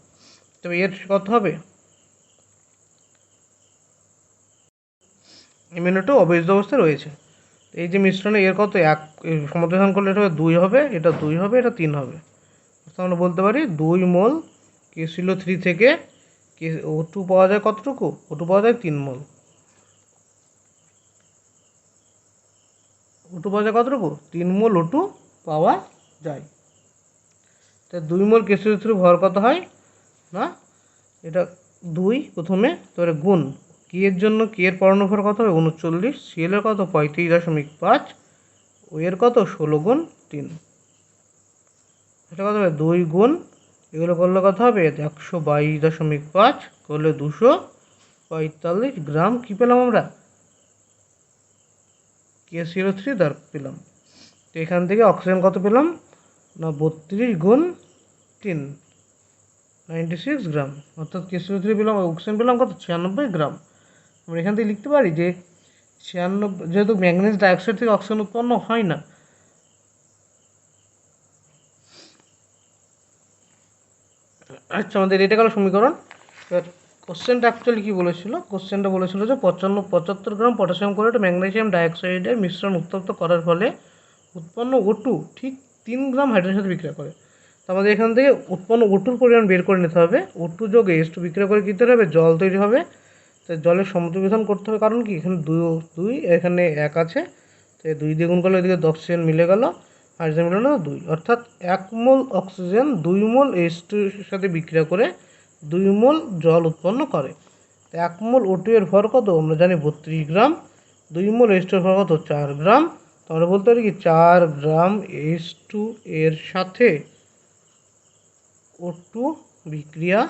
তবে এর কত হবে? MnO2 অবিয়োজিত অবস্থায় রয়েছে। এই যে মিশ্রণে এর কত? 1 সমাধান করলে এটা 2 হবে, এটা 2 হবে, এটা 3 হবে। অর্থাৎ আমরা বলতে পারি 2 মোল KClO3 থেকে O2 পাওয়া যায় কতটুকু? O2 পাওয়া যায় 3 মোল। O2 পাওয়া যায় কতটুকু? 3 মোল O2 পাওয়া যায়। তাই 2 মোল KClO3 ভর কত হয় না, এটা 2 প্রথমে, তারপরে গুণ কি এর জন্য, কি এর পরমাণু ভর কত হবে 39, Cl এর কত 35.5, ও এর কত 16 গুণ 3, এটা কত হবে 2 গুণ এগুলো করলে কত হবে 122.5 করলে 245 গ্রাম কি পেলাম আমরা KClO3 দর পেলাম। তো এখান থেকে অক্সিজেন কত পেলাম না 32 গুণ 3 96 গ্রাম, অর্থাৎ KClO3 পেলাম, অক্সিজেন পেলাম কত 96 গ্রাম। আমরা এখান থেকে লিখতে পারি যে 96, যেহেতু ম্যাগনেস ডাইঅক্সাইড থেকে অক্সিজেন উৎপন্ন হয় না, আচ্ছা আমাদের এটা গেল সমীকরণ। এবার কোশ্চেনটা অ্যাকচুয়ালি কী বলেছিল, কোশ্চেনটা বলেছিল যে 75 গ্রাম পটাশিয়াম ক্লোরাইড ম্যাগনেসিয়াম ডাইঅক্সাইডের মিশ্রণ উত্তপ্ত করার ফলে উৎপন্ন O2 ঠিক 3 গ্রাম হাইড্রোজেনের সাথে বিক্রিয়া করে। তো আমাদের এখান থেকে উৎপন্ন O2 র পরিমাণ বের করে নিতে হবে। O2 যোগে H2 বিক্রিয়া করে কী তৈরি হবে, জল তৈরি হবে। তো জলের সমদ্রবিধান করতে হবে, কারণ কি এখানে 2 এখানে 1 আছে, তো 2 দিয়ে গুণ করলে এদিকে অক্সিজেন মিলে গেল, হাইড্রোজেন মিলে গেল 2, অর্থাৎ 1 মোল অক্সিজেন 2 মোল H2 এর সাথে বিক্রিয়া করে 2 মোল জল উৎপন্ন করে। তো 1 মোল O2 এর ভর কত আমরা জানি 32 গ্রাম, 2 মোল H2 এর ভর কত 4 গ্রাম। তো আমরা বলতে পারি কি 4 গ্রাম H2 এর সাথে O2 বিক্রিয়া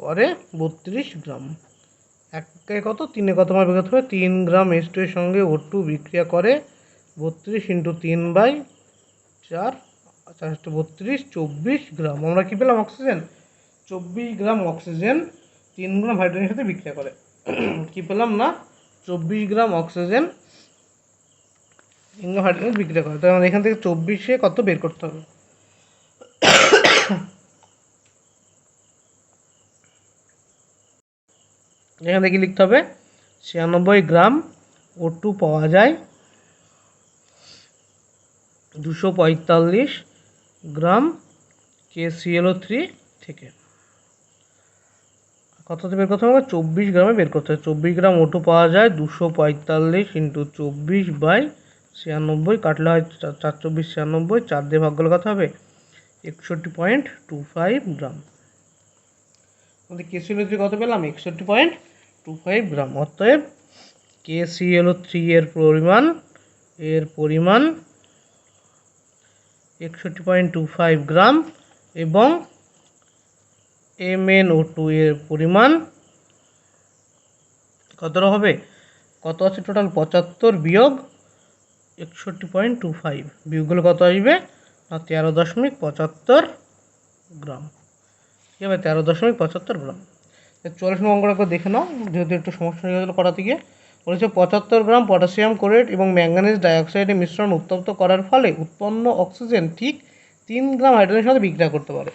করে 32 গ্রাম। 1 কত 3 কত বার বিক্রিয়া হবে, 3 গ্রাম H2 এর সঙ্গে O2 বিক্রিয়া করে 32 × 3/4, 432 24 গ্রাম। আমরা কী পেলাম অক্সিজেন 24 গ্রাম অক্সিজেন 3 গ্রাম হাইড্রোজেনের সাথে বিক্রিয়া করে কী পেলাম না 24 গ্রাম অক্সিজেন 3 গ্রাম হাইড্রোজেন বিক্রিয়া করে। তো আমাদের এখান থেকে 24 কত বের করতে হবে, এখান থেকে লিখতে হবে 96 গ্রাম O2 পাওয়া যায় 245 গ্রাম KClO3 থেকে। কততে বের করতে হবে 24 গ্রামে বের করতে হবে। 24 গ্রাম O2 পাওয়া যায় 245 × 24/96, কাটলে হয় 4 24 96, 4 দিয়ে ভাগ করলে কত হবে 61.25 গ্রাম। আমাদের KClO3 কত পেলাম 61.25 গ্রাম। অতএব KClO3 এর পরিমাণ 61.25 গ্রাম এবং MnO2 এর পরিমাণ কতটা হবে, কত আছে টোটাল 75 বিয়োগ 61.25, বিয়োগগুলো কত আসবে না 13.75 গ্রাম। ঠিক আছে 13.75 গ্রাম। 44 নম্বর অঙ্কটা একবার দেখে নাও, যেহেতু একটু সমস্যা হয়ে গেছিলো করাতে গিয়ে। বলেছে 75 গ্রাম পটাশিয়াম ক্লোরাইড এবং ম্যাঙ্গানিজ ডাইঅক্সাইডের মিশ্রণ উত্তপ্ত করার ফলে উৎপন্ন অক্সিজেন ঠিক 3 গ্রাম হাইড্রোজেনের সাথে বিক্রিয়া করতে পারে।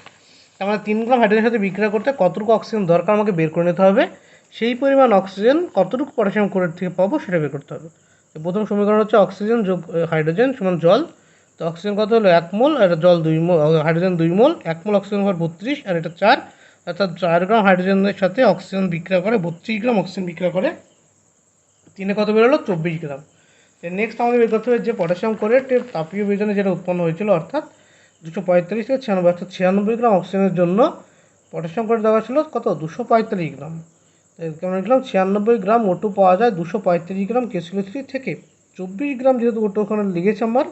আমরা 3 গ্রাম হাইড্রোজেনের সাথে বিক্রিয়া করতে কতটুকু অক্সিজেন দরকার আমাকে বের করে নিতে হবে, সেই পরিমাণ অক্সিজেন কতটুকু পটাশিয়াম ক্লোরাইড থেকে পাবো সেটা বের করতে হবে। তো প্রথম সমীকরণ হচ্ছে অক্সিজেন যোগ হাইড্রোজেন সমান জল। তো অক্সিজেন কত হলো 1 মোল, আর জল 2 মোল, হাইড্রোজেন 2 মোল, 1 মোল অক্সিজেন ভর 32 আর এটা 4, অর্থাৎ 4 গ্রাম হাইড্রোজেনের সাথে অক্সিজেন বিক্রিয়া করে 32 গ্রাম অক্সিজেন বিক্রিয়া করে, 3 কত বেরোলো 24 গ্রাম। নেক্সট আমাদের বের করতে হবে যে পটাশিয়াম ক্লোরাইডের তাপীয় বিয়োজনে যেটা উৎপন্ন হয়েছিল, অর্থাৎ 245 থেকে 96, অর্থাৎ 96 গ্রাম অক্সিজেনের জন্য পটাশিয়াম ক্লোরাইড দেওয়া ছিল কত 245 গ্রাম। কেমন লিখলাম 96 গ্রাম O2 পাওয়া যায় 235 গ্রাম KClO3 থেকে। 24 গ্রাম যেহেতু O2 ওখানে লেগেছে আমার,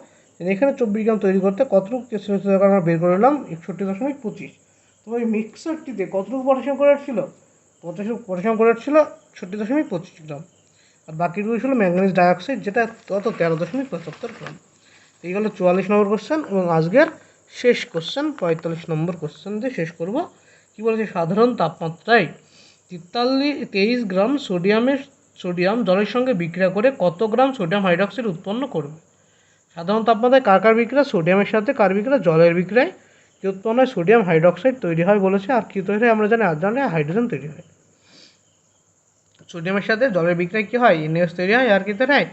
এখানে 24 গ্রাম তৈরি করতে কতটুকু KClO3 দরকার আমরা বের করে নিলাম 61.25। তো ওই মিক্সারটিতে কতটুকু পটাশিয়াম ক্লোরাইড ছিল, পটাশিয়াম ক্লোরাইড ছিল 61.25 গ্রাম, আর বাকিটুকু ছিল ম্যাঙ্গানিজ ডাইঅক্সাইড যেটা কত 13.75 গ্রাম। এই হলো 44 নম্বর কোশ্চেন এবং আজকের শেষ কোশ্চেন 45 নম্বর কোশ্চেন দিয়ে শেষ করব। কী বলেছে, সাধারণ তাপমাত্রায় 23 গ্রাম সোডিয়াম জলের সঙ্গে বিক্রিয়া করে কত গ্রাম সোডিয়াম হাইড্রক্সাইড উৎপন্ন করবে। সাধারণ তাপমাত্রায় কার বিক্রিয়া, সোডিয়ামের সাথে কার বিক্রিয়া, জলের বিক্রিয়ায় কি উৎপন্ন হয় সোডিয়াম হাইড্রক্সাইড তৈরি হয় বলেছে। আর কী তৈরি হয় আমরা জানি হাইড্রোজেন তৈরি হয়। সোডিয়ামের সাথে জলের বিক্রিয়ায় কী হয় NaOH তৈরি হয়, আর কী তৈরি হয়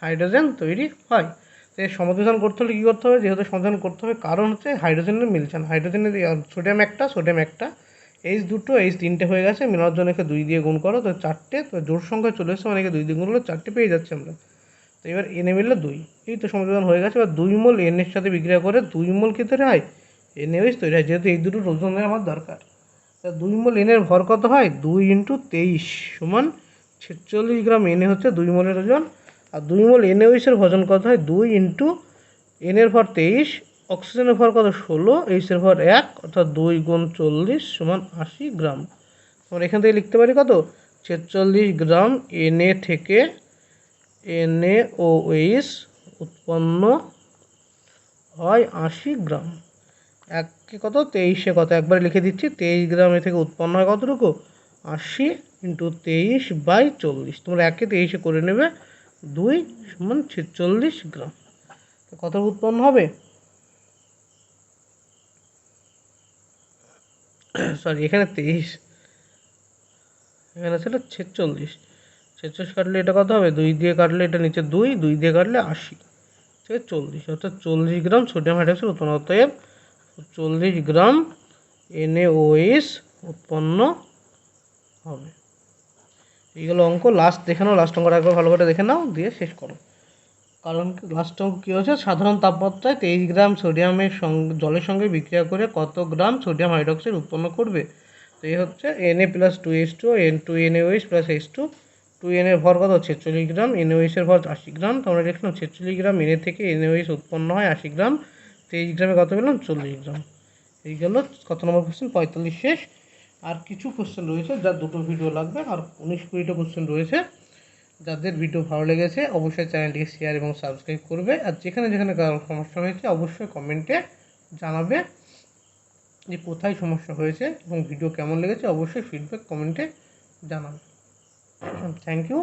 হাইড্রোজেন তৈরি হয়। তো এর সমাধান করতে হলে কী করতে হবে, যেহেতু সমাধান করতে হবে কারণ হচ্ছে হাইড্রোজেনের মিলছে না, হাইড্রোজেনের সোডিয়াম একটা এইচ দুটো এইচ তিনটে হয়ে গেছে, মেলার জন্য একে 2 দিয়ে গুণ করো তো 4টে, তো জোর সংখ্যা চলে এসছে মানে 2 দিয়ে গুণ করলে 4টে পেয়ে যাচ্ছে আমরা। তো এবার এনে মিললে 2, এই তো সমাধান হয়ে গেছে। এবার 2 মোল এনের সাথে বিক্রিয়া করে 2 মোল কী তৈরি হয়, NaOH তৈরি হয়, যেহেতু এই দুটো ওজনের আমার দরকার। তা 2 মোল এনের ভর কত হয়, 2 × 23 সমান 46 গ্রাম। এনে হচ্ছে 2 মোলের ওজন, আর 2 মোল NaOH ভজন কত হয়, 2 × এনের ভর 23, অক্সিজেনের ভর কত 16, এইচের ভর 1, অর্থাৎ 2 × 40 সমান 80 গ্রাম। আমরা এখান থেকে লিখতে পারি কত, 46 গ্রাম Na থেকে NaOH উৎপন্ন হয় 80 গ্রাম। এককে কত, 23-এ কত, একবারে লিখে দিচ্ছি, 23 গ্রাম এ থেকে উৎপন্ন হয় কতটুকু, 80 × 23/40। তোমরা একে 23-এ করে নেবে, 2 সমান 46 গ্রাম। কত উৎপন্ন হবে, সরি এখানে 23, এখানে ছিল 46, 46 কাটলে এটা কত হবে, 2 দিয়ে কাটলে এটা নিচে 2, 2 দিয়ে কাটলে 80 থেকে 40, অর্থাৎ 40 গ্রাম সোডিয়াম হাইড্রোক্সাইড উৎপন্ন। অতএব 40 গ্রাম NaOH উৎপন্ন হবে। এইগুলো অঙ্ক। লাস্ট দেখে নাও, লাস্ট অঙ্কটা একবার ভালো করে দেখে নাও দিয়ে শেষ করো। কারণ লাস্ট অঙ্ক কী হচ্ছে, সাধারণ তাপমাত্রায় 23 গ্রাম সোডিয়ামের জলের সঙ্গে বিক্রিয়া করে কত গ্রাম সোডিয়াম হাইড্রোক্সাইড উৎপন্ন করবে। তো এই হচ্ছে Na + 2H2 N2NaOH + H2, 2N এর ভর কত 46 গ্রাম, NaOH এর ভর 80 গ্রাম। তো আমরা লিখলাম 46 গ্রাম Na থেকে NaOH উৎপন্ন হয় 80 গ্রাম, 23 গ্রামে কত পেলাম 40 গ্রাম। এই গেল কত নম্বর কোশ্চেন, 45 শেষ। আর কিছু কোশ্চেন রয়েছে যার দুটো ভিডিও লাগবে, আর 19-20টা কোশ্চেন রয়েছে। যাদের ভিডিও ভালো লেগেছে অবশ্যই চ্যানেলটিকে শেয়ার এবং সাবস্ক্রাইব করবে, আর যেখানে যেখানে সমস্যা হয়েছে অবশ্যই কমেন্টে জানাবে যে কোথায় সমস্যা হয়েছে এবং ভিডিও কেমন লেগেছে, অবশ্যই ফিডব্যাক কমেন্টে জানাবে। Thank you.